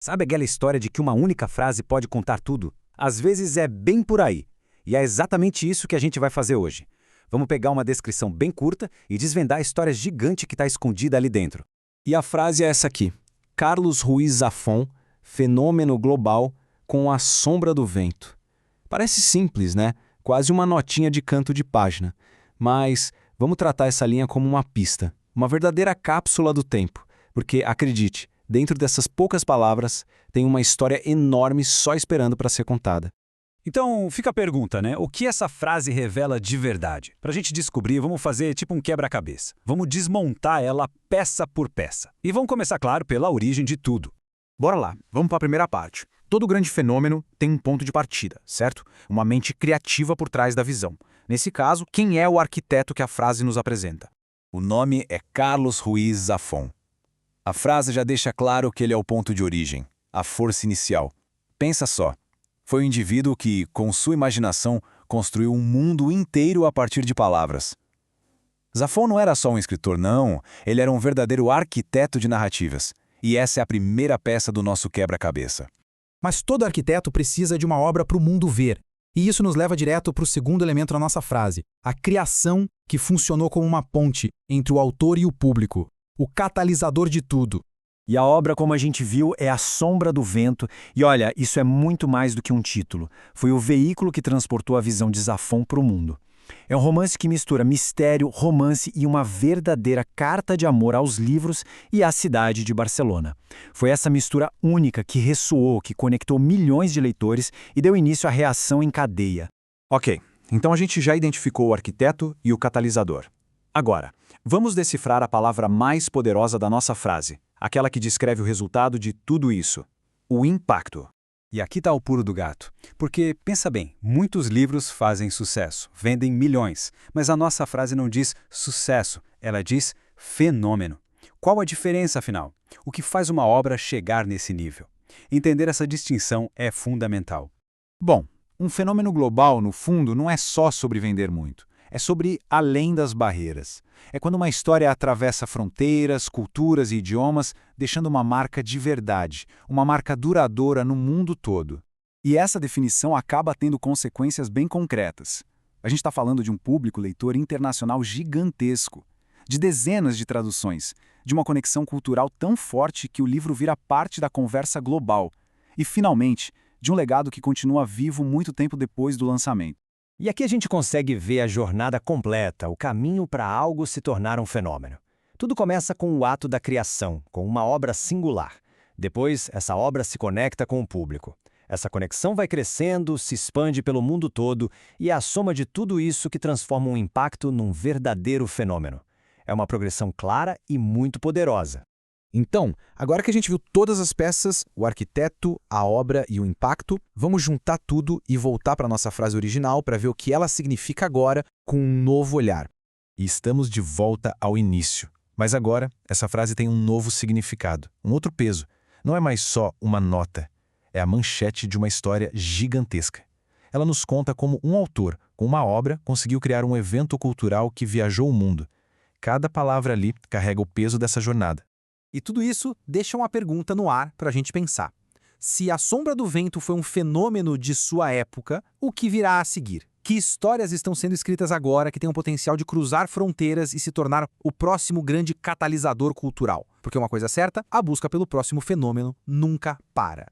Sabe aquela história de que uma única frase pode contar tudo? Às vezes é bem por aí. E é exatamente isso que a gente vai fazer hoje. Vamos pegar uma descrição bem curta e desvendar a história gigante que está escondida ali dentro. E a frase é essa aqui: Carlos Ruiz Zafón, fenômeno global com a sombra do vento. Parece simples, né? Quase uma notinha de canto de página. Mas vamos tratar essa linha como uma pista, uma verdadeira cápsula do tempo. Porque, acredite, dentro dessas poucas palavras tem uma história enorme só esperando para ser contada. Então, fica a pergunta, né? O que essa frase revela de verdade? Para a gente descobrir, vamos fazer tipo um quebra-cabeça. Vamos desmontar ela peça por peça. E vamos começar, claro, pela origem de tudo. Bora lá, vamos para a primeira parte. Todo grande fenômeno tem um ponto de partida, certo? Uma mente criativa por trás da visão. Nesse caso, quem é o arquiteto que a frase nos apresenta? O nome é Carlos Ruiz Zafón. A frase já deixa claro que ele é o ponto de origem, a força inicial. Pensa só. Foi o indivíduo que, com sua imaginação, construiu um mundo inteiro a partir de palavras. Zafón não era só um escritor, não. Ele era um verdadeiro arquiteto de narrativas. E essa é a primeira peça do nosso quebra-cabeça. Mas todo arquiteto precisa de uma obra para o mundo ver. E isso nos leva direto para o segundo elemento da nossa frase, a criação que funcionou como uma ponte entre o autor e o público, o catalisador de tudo. E a obra, como a gente viu, é A Sombra do Vento. E olha, isso é muito mais do que um título. Foi o veículo que transportou a visão de Zafón para o mundo. É um romance que mistura mistério, romance e uma verdadeira carta de amor aos livros e à cidade de Barcelona. Foi essa mistura única que ressoou, que conectou milhões de leitores e deu início à reação em cadeia. Ok, então a gente já identificou o arquiteto e o catalisador. Agora, vamos decifrar a palavra mais poderosa da nossa frase, aquela que descreve o resultado de tudo isso: o impacto. E aqui está o pulo do gato. Porque, pensa bem, muitos livros fazem sucesso, vendem milhões, mas a nossa frase não diz sucesso, ela diz fenômeno. Qual a diferença, afinal? O que faz uma obra chegar nesse nível? Entender essa distinção é fundamental. Bom, um fenômeno global, no fundo, não é só sobre vender muito. É sobre além das barreiras. É quando uma história atravessa fronteiras, culturas e idiomas, deixando uma marca de verdade, uma marca duradoura no mundo todo. E essa definição acaba tendo consequências bem concretas. A gente está falando de um público leitor internacional gigantesco, de dezenas de traduções, de uma conexão cultural tão forte que o livro vira parte da conversa global. E, finalmente, de um legado que continua vivo muito tempo depois do lançamento. E aqui a gente consegue ver a jornada completa, o caminho para algo se tornar um fenômeno. Tudo começa com o ato da criação, com uma obra singular. Depois, essa obra se conecta com o público. Essa conexão vai crescendo, se expande pelo mundo todo e é a soma de tudo isso que transforma um impacto num verdadeiro fenômeno. É uma progressão clara e muito poderosa. Então, agora que a gente viu todas as peças, o arquiteto, a obra e o impacto, vamos juntar tudo e voltar para a nossa frase original para ver o que ela significa agora com um novo olhar. E estamos de volta ao início. Mas agora, essa frase tem um novo significado, um outro peso. Não é mais só uma nota, é a manchete de uma história gigantesca. Ela nos conta como um autor, com uma obra, conseguiu criar um evento cultural que viajou o mundo. Cada palavra ali carrega o peso dessa jornada. E tudo isso deixa uma pergunta no ar para a gente pensar. Se A Sombra do Vento foi um fenômeno de sua época, o que virá a seguir? Que histórias estão sendo escritas agora que têm o potencial de cruzar fronteiras e se tornar o próximo grande catalisador cultural? Porque uma coisa é certa, a busca pelo próximo fenômeno nunca para.